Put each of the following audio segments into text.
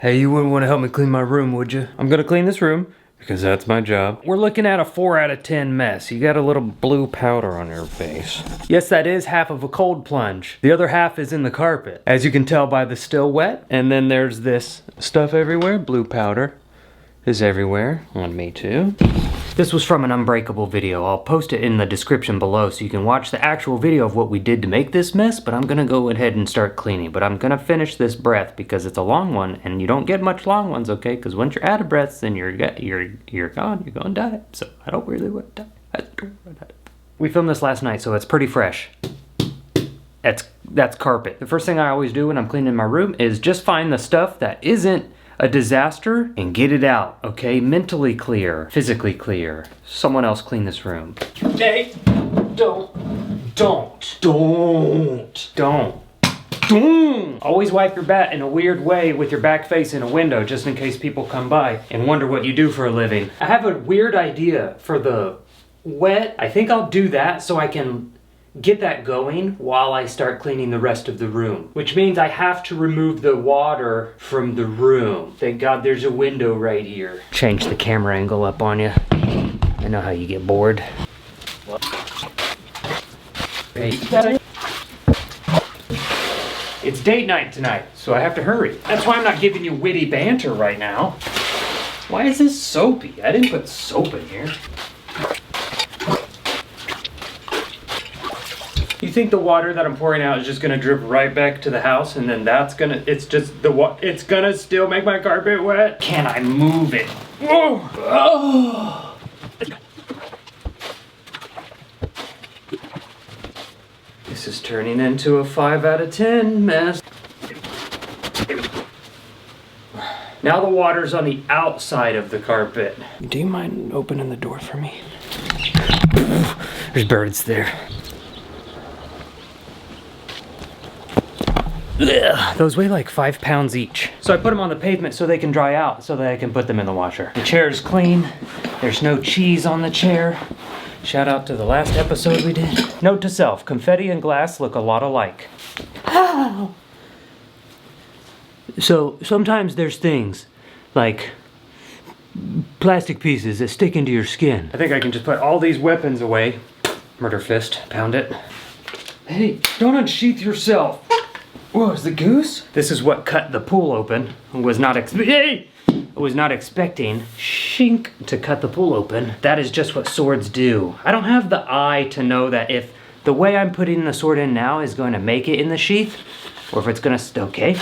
Hey, you wouldn't want to help me clean my room, would you? I'm gonna clean this room, because that's my job. We're looking at a 4 out of 10 mess. You got a little blue powder on your face. Yes, that is half of a cold plunge. The other half is in the carpet. As you can tell by the still wet. And then there's this stuff everywhere. Blue powder is everywhere. On me too. This was from an Unbreakable video. I'll post it in the description below so you can watch the actual video of what we did to make this mess, but I'm gonna go ahead and start cleaning. But I'm gonna finish this breath because it's a long one and you don't get much long ones, okay? Because once you're out of breaths, then you're gone, you're gonna die. So I don't really want to die. We filmed this last night, so it's pretty fresh. That's carpet. The first thing I always do when I'm cleaning my room is just find the stuff that isn't a disaster and get it out, okay? Mentally clear, physically clear. Someone else clean this room. Hey, don't. Always wipe your bat in a weird way with your back facing a window just in case people come by and wonder what you do for a living. I have a weird idea for the wet. I think I'll do that so I can get that going while I start cleaning the rest of the room. Which means I have to remove the water from the room. Thank God there's a window right here. Change the camera angle up on you. I know how you get bored. It's date night tonight, so I have to hurry. That's why I'm not giving you witty banter right now. Why is this soapy? I didn't put soap in here. You think the water that I'm pouring out is just gonna drip right back to the house and then it's gonna still make my carpet wet? Can I move it? Whoa. Oh. This is turning into a 5 out of 10 mess. Now the water's on the outside of the carpet. Do you mind opening the door for me? There's birds there. Ugh, those weigh like 5 pounds each. So I put them on the pavement so they can dry out so that I can put them in the washer. The chair is clean. There's no cheese on the chair. Shout out to the last episode we did. Note to self, confetti and glass look a lot alike. Ow! So sometimes there's things like plastic pieces that stick into your skin. I think I can just put all these weapons away. Murder fist, pound it. Hey, don't unsheath yourself. Whoa, is the goose? This is what cut the pool open. I was not expecting shink to cut the pool open. That is just what swords do. I don't have the eye to know that if the way I'm putting the sword in now is going to make it in the sheath, or if it's gonna, okay.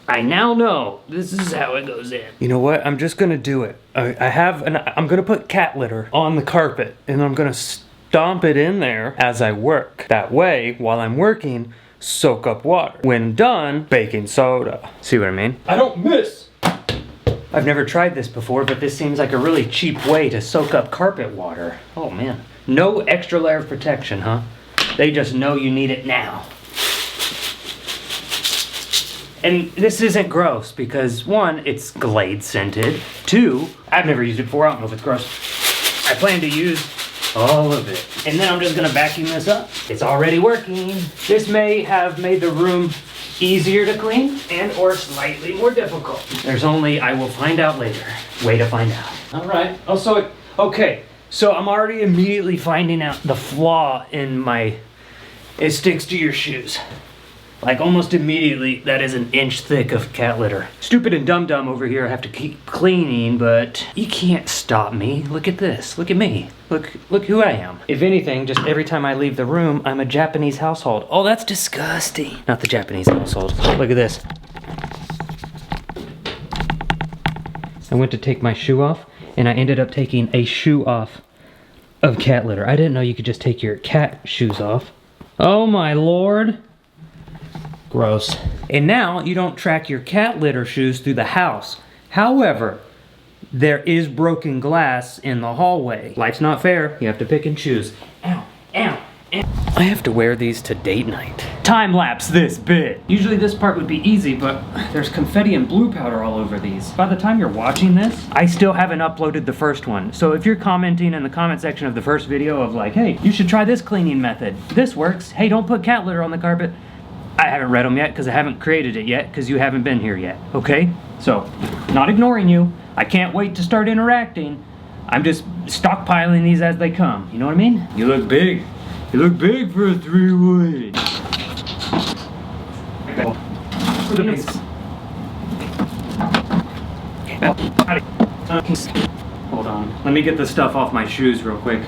I now know this is how it goes in. You know what? I'm just gonna do it. I'm gonna put cat litter on the carpet and I'm gonna stomp it in there as I work. That way, while I'm working, soak up water. When done, baking soda. See what I mean? I don't miss! I've never tried this before, but this seems like a really cheap way to soak up carpet water. Oh man. No extra layer of protection, huh? They just know you need it now. And this isn't gross because 1, it's Glade scented. 2, I've never used it before, I don't know if it's gross. I plan to use all of it. And then I'm just gonna vacuum this up. It's already working. This may have made the room easier to clean and or slightly more difficult. I will find out later. Way to find out. All right. Also, okay. So I'm already immediately finding out the flaw in it sticks to your shoes. Like almost immediately, that is an inch thick of cat litter. Stupid and dumb over here have to keep cleaning, but you can't stop me. Look at this, look at me. Look who I am. If anything, just every time I leave the room, I'm a Japanese household. Oh, that's disgusting. Not the Japanese household. Look at this. I went to take my shoe off, and I ended up taking a shoe off of cat litter. I didn't know you could just take your cat shoes off. Oh my Lord. Gross. And now you don't track your cat litter shoes through the house. However, there is broken glass in the hallway. Life's not fair. You have to pick and choose. Ow, ow, ow. I have to wear these to date night. Time lapse this bit. Usually this part would be easy, but there's confetti and blue powder all over these. By the time you're watching this, I still haven't uploaded the first one. So if you're commenting in the comment section of the first video of like, hey, you should try this cleaning method. This works. Hey, don't put cat litter on the carpet. I haven't read them yet because I haven't created it yet because you haven't been here yet, okay? So, not ignoring you. I can't wait to start interacting. I'm just stockpiling these as they come. You know what I mean? You look big. You look big for a 3-wood. Hold on. Let me get the stuff off my shoes real quick.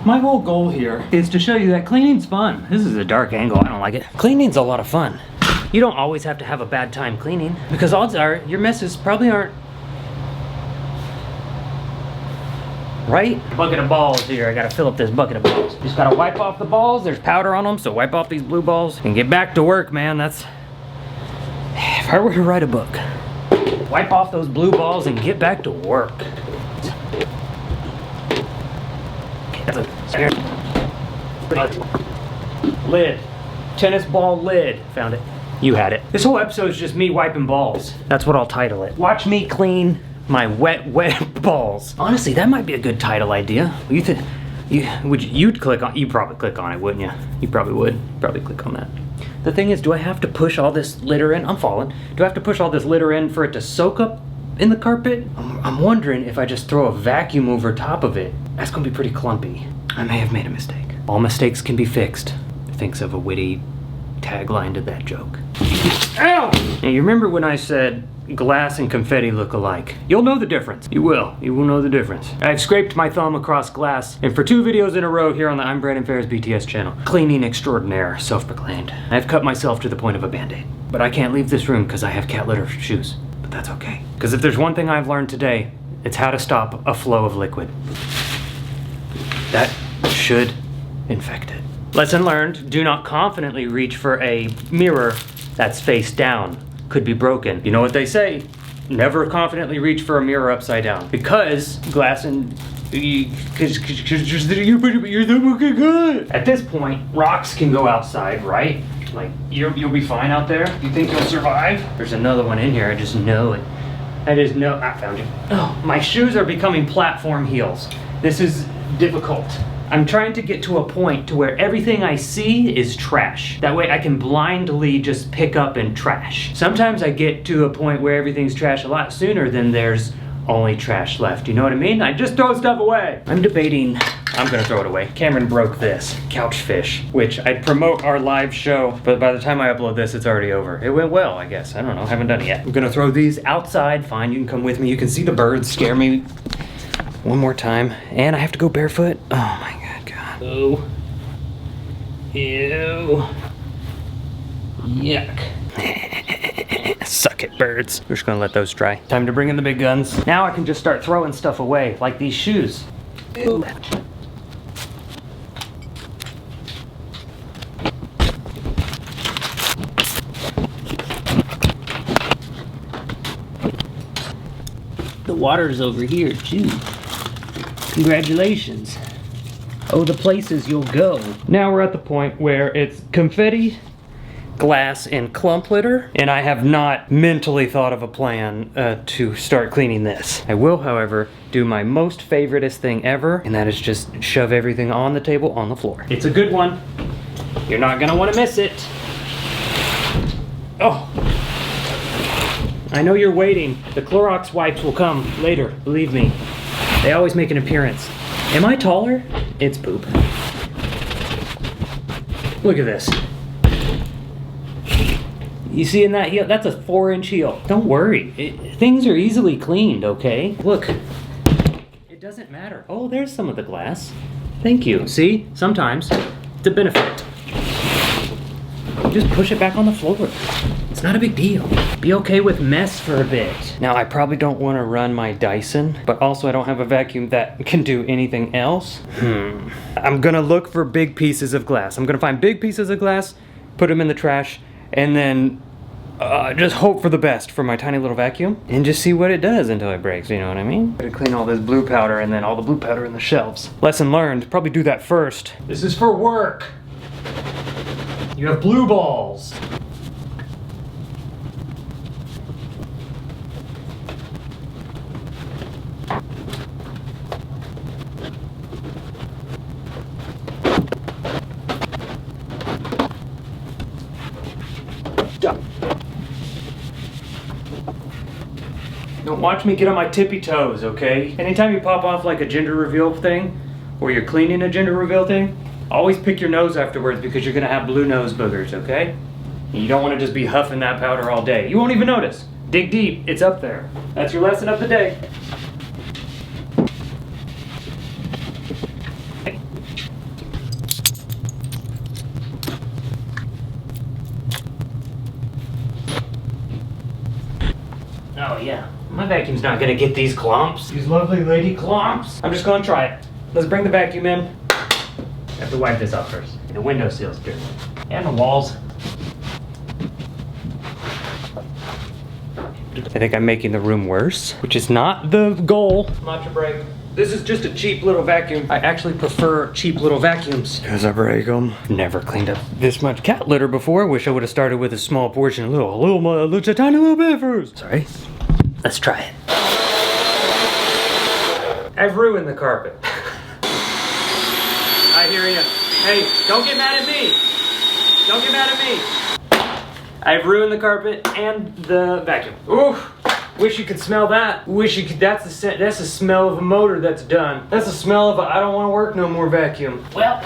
My whole goal here is to show you that cleaning's fun. This is a dark angle, I don't like it. Cleaning's a lot of fun. You don't always have to have a bad time cleaning, because odds are your messes probably aren't right. Bucket of balls here. I gotta fill up this bucket of balls. Just gotta wipe off the balls. There's powder on them, so wipe off these blue balls and get back to work, man. That's, if I were to write a book, wipe off those blue balls and get back to work. Lid. Tennis ball lid. Found it. You had it. This whole episode is just me wiping balls. That's what I'll title it. Watch me clean my wet balls. Honestly, that might be a good title idea. You'd click on, you'd probably click on it, wouldn't you? You probably would. Probably click on that. The thing is, do I have to push all this litter in? I'm falling. Do I have to push all this litter in for it to soak up in the carpet? I'm wondering if I just throw a vacuum over top of it. That's gonna be pretty clumpy. I may have made a mistake. All mistakes can be fixed. Thinks of a witty tagline to that joke. Ow! Now you remember when I said glass and confetti look alike? You'll know the difference. You will know the difference. I've scraped my thumb across glass, and for 2 videos in a row here on the Imbrandonfarris BTS channel, cleaning extraordinaire, self-proclaimed, I've cut myself to the point of a band-aid. But I can't leave this room because I have cat litter shoes. But that's okay. Because if there's one thing I've learned today, it's how to stop a flow of liquid. That should infect it. Lesson learned, do not confidently reach for a mirror that's face down. Could be broken. You know what they say? Never confidently reach for a mirror upside down. Because glass and... Because you're the good. At this point, rocks can go outside, right? Like, you'll be fine out there? You think you'll survive? There's another one in here, I just know it. I found you. Oh, my shoes are becoming platform heels. This is difficult. I'm trying to get to a point to where everything I see is trash. That way I can blindly just pick up and trash. Sometimes I get to a point where everything's trash a lot sooner than there's only trash left. You know what I mean? I just throw stuff away. I'm debating, I'm gonna throw it away. Cameron broke this, Couchfish, which I'd promote our live show, but by the time I upload this, it's already over. It went well, I guess. I don't know, haven't done it yet. I'm gonna throw these outside. Fine, you can come with me. You can see the birds scare me one more time. And I have to go barefoot. Oh my God. Oh. Ew. Yuck. Suck it, birds. We're just gonna let those dry. Time to bring in the big guns. Now I can just start throwing stuff away, like these shoes. Ew. The water's over here, too. Congratulations. Oh, the places you'll go. Now we're at the point where it's confetti, glass, and clump litter, and I have not mentally thought of a plan to start cleaning this. I will, however, do my most favoriteest thing ever, and that is just shove everything on the table on the floor. It's a good one. You're not gonna wanna miss it. Oh. I know you're waiting. The Clorox wipes will come later, believe me. They always make an appearance. Am I taller? It's poop. Look at this. You see in that heel? That's a 4-inch heel. Don't worry. Things are easily cleaned, okay? Look. It doesn't matter. Oh, there's some of the glass. Thank you. See? Sometimes it's a benefit. Just push it back on the floor. It's not a big deal. Be okay with mess for a bit. Now, I probably don't want to run my Dyson, but also I don't have a vacuum that can do anything else. I'm gonna look for big pieces of glass. I'm gonna find big pieces of glass, put them in the trash, and then just hope for the best for my tiny little vacuum, and just see what it does until it breaks, you know what I mean? Better clean all this blue powder and then all the blue powder in the shelves. Lesson learned, probably do that first. This is for work. You have blue balls. Don't watch me get on my tippy toes, okay? Anytime you pop off like a gender reveal thing, or you're cleaning a gender reveal thing, always pick your nose afterwards because you're gonna have blue nose boogers, okay? And you don't wanna just be huffing that powder all day. You won't even notice. Dig deep, it's up there. That's your lesson of the day. Oh yeah, my vacuum's not gonna get these clumps. These lovely lady clumps. I'm just gonna try it. Let's bring the vacuum in. I have to wipe this off first. The windowsill's dirty. And the walls. I think I'm making the room worse, which is not the goal. Not to break. This is just a cheap little vacuum. I actually prefer cheap little vacuums because I break them. Never cleaned up this much cat litter before. Wish I would have started with a small portion, a tiny little bit first. Sorry. Let's try it. I've ruined the carpet. I hear you. Hey, don't get mad at me. Don't get mad at me. I've ruined the carpet and the vacuum. Ooh. Wish you could smell that. Wish you could. That's the smell of a motor that's done. That's the smell of a I don't want to work no more vacuum. Well,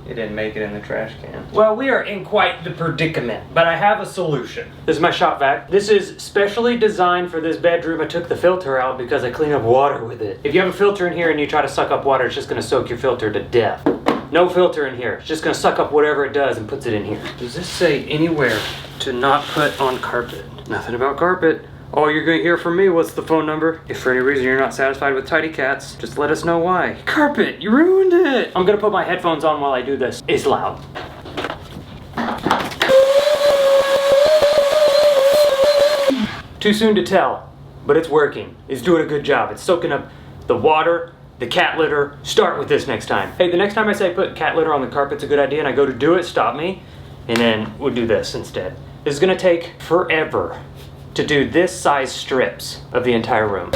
it didn't make it in the trash can. Well, we are in quite the predicament, but I have a solution. This is my shop vac. This is specially designed for this bedroom. I took the filter out because I clean up water with it. If you have a filter in here and you try to suck up water, it's just gonna soak your filter to death. No filter in here. It's just gonna suck up whatever it does and puts it in here. Does this say anywhere to not put on carpet? Nothing about carpet. All you're gonna hear from me, what's the phone number? If for any reason you're not satisfied with tidy cats, just let us know why. Carpet, you ruined it. I'm gonna put my headphones on while I do this. It's loud. Too soon to tell, but it's working. It's doing a good job. It's soaking up the water, the cat litter. Start with this next time. Hey, the next time I say put cat litter on the carpet's a good idea and I go to do it, stop me, and then we'll do this instead. This is gonna take forever to do this size strips of the entire room.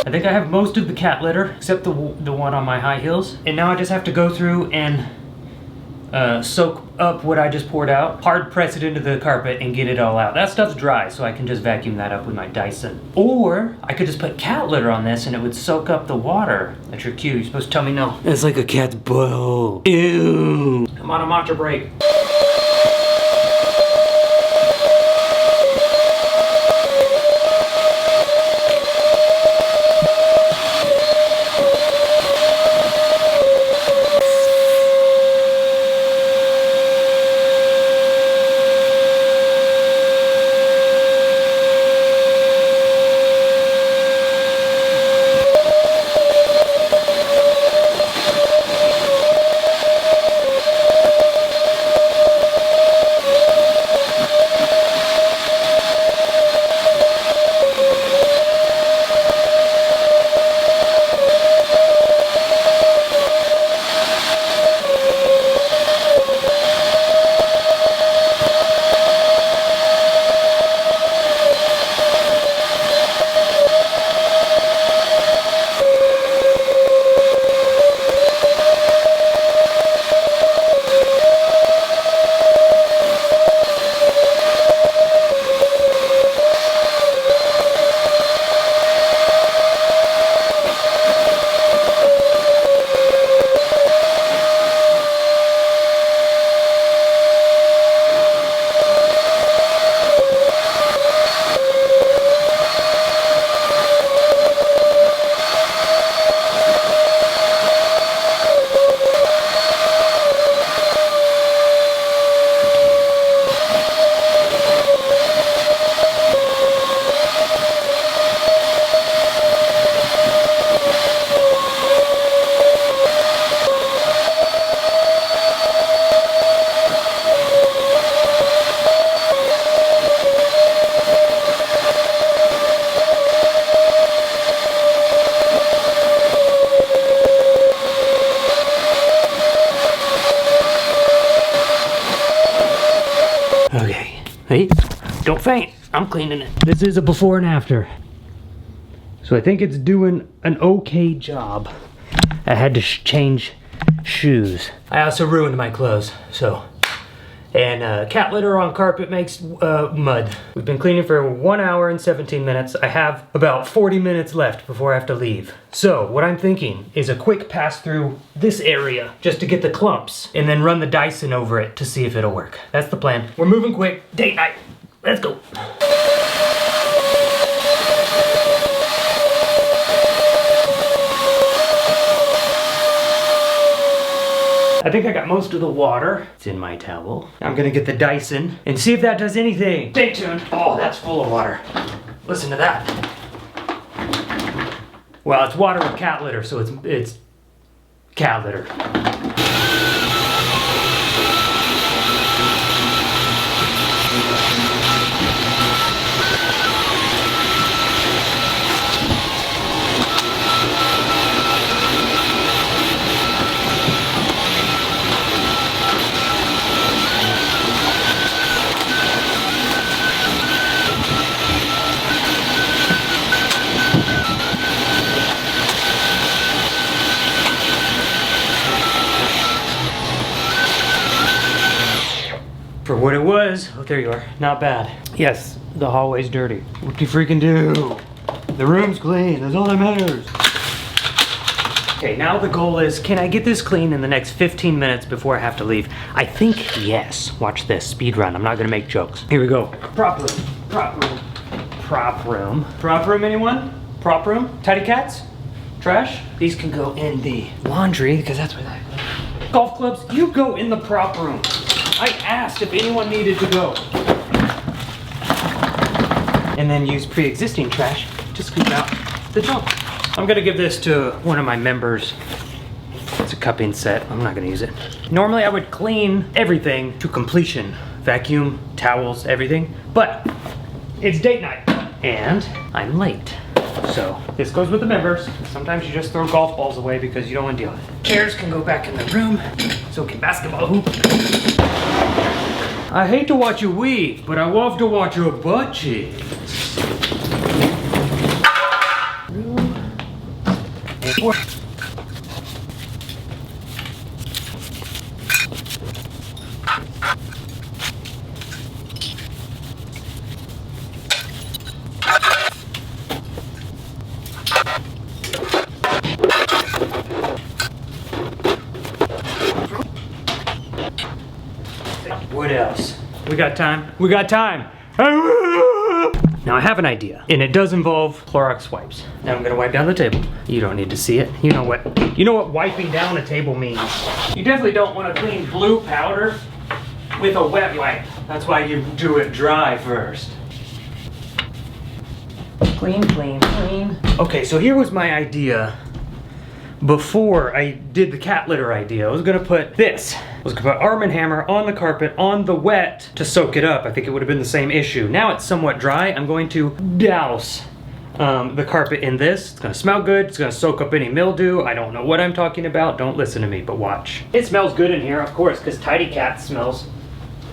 I think I have most of the cat litter, except the one on my high heels. And now I just have to go through and soak up what I just poured out, hard press it into the carpet and get it all out. That stuff's dry, so I can just vacuum that up with my Dyson. Or I could just put cat litter on this and it would soak up the water. That's your cue, you're supposed to tell me no. It's like a cat's butthole. Ew. I'm on a matcha break. Don't faint. I'm cleaning it. This is a before and after. So I think it's doing an okay job. I had to change shoes. I also ruined my clothes, so. And cat litter on carpet makes mud. We've been cleaning for 1 hour and 17 minutes. I have about 40 minutes left before I have to leave. So what I'm thinking is a quick pass through this area just to get the clumps and then run the Dyson over it to see if it'll work. That's the plan. We're moving quick. Date night. Let's go. I think I got most of the water. It's in my towel. I'm gonna get the Dyson and see if that does anything. Stay tuned. Oh, that's full of water. Listen to that. Well, it's water with cat litter, so it's cat litter. For what it was, oh there you are, not bad. Yes, the hallway's dirty. What do you freaking do? The room's clean, that's all that matters. Okay, now the goal is, can I get this clean in the next 15 minutes before I have to leave? I think yes. Watch this, speed run. I'm not gonna make jokes. Here we go. Prop room, prop room, prop room. Prop room, anyone? Prop room? Tidy cats? Trash? These can go in the laundry, because that's where that goes. Golf clubs, you go in the prop room. I asked if anyone needed to go. And then use pre-existing trash to scoop out the junk. I'm gonna give this to one of my members. It's a cupping set, I'm not gonna use it. Normally I would clean everything to completion. Vacuum, towels, everything. But it's date night and I'm late. So this goes with the members. Sometimes you just throw golf balls away because you don't want to deal with it. Chairs can go back in the room. So can basketball hoop. I hate to watch you weave, but I love to watch your butt cheeks. What else? We got time? We got time! Now I have an idea, and it does involve Clorox wipes. Now I'm gonna wipe down the table. You don't need to see it. You know what wiping down a table means. You definitely don't want to clean blue powder with a wet wipe. That's why you do it dry first. Clean, clean, clean. Okay, so here was my idea. Before I did the cat litter idea, I was gonna put this. I was gonna put Arm & Hammer on the carpet, on the wet, to soak it up. I think it would have been the same issue. Now it's somewhat dry. I'm going to douse the carpet in this. It's gonna smell good. It's gonna soak up any mildew. I don't know what I'm talking about. Don't listen to me, but watch. It smells good in here, of course, because Tidy Cat smells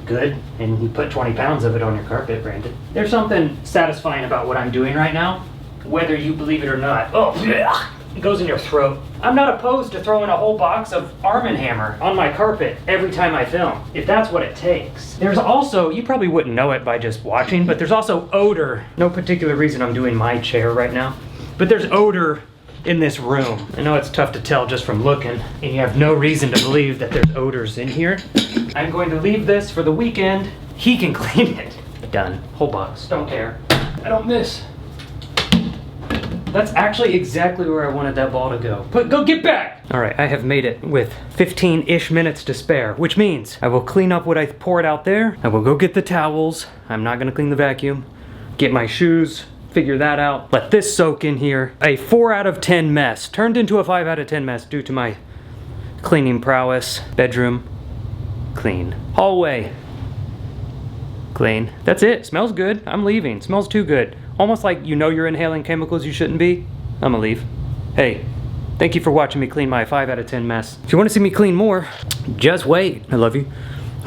good. And you put 20 pounds of it on your carpet, Brandon. There's something satisfying about what I'm doing right now, whether you believe it or not. Oh, yeah. It goes in your throat. I'm not opposed to throwing a whole box of Arm & Hammer on my carpet every time I film, if that's what it takes. There's also, you probably wouldn't know it by just watching, but there's also odor. No particular reason I'm doing my chair right now, but there's odor in this room. I know it's tough to tell just from looking, and you have no reason to believe that there's odors in here. I'm going to leave this for the weekend. He can clean it. Done. Whole box. Don't care. I don't miss. That's actually exactly where I wanted that ball to go. But go get back! All right, I have made it with 15-ish minutes to spare, which means I will clean up what I poured out there. I will go get the towels. I'm not gonna clean the vacuum. Get my shoes, figure that out. Let this soak in here. A 4 out of 10 mess, turned into a 5 out of 10 mess due to my cleaning prowess. Bedroom, clean. Hallway, clean. That's it, smells good. I'm leaving, smells too good. Almost like you know you're inhaling chemicals you shouldn't be. I'm gonna leave. Hey, thank you for watching me clean my 5 out of 10 mess. If you wanna see me clean more, just wait. I love you.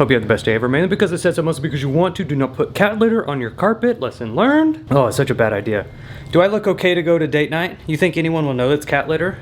Hope you have the best day ever, mainly because it says so, mostly because you want to. Do not put cat litter on your carpet. Lesson learned. Oh, it's such a bad idea. Do I look okay to go to date night? You think anyone will know it's cat litter?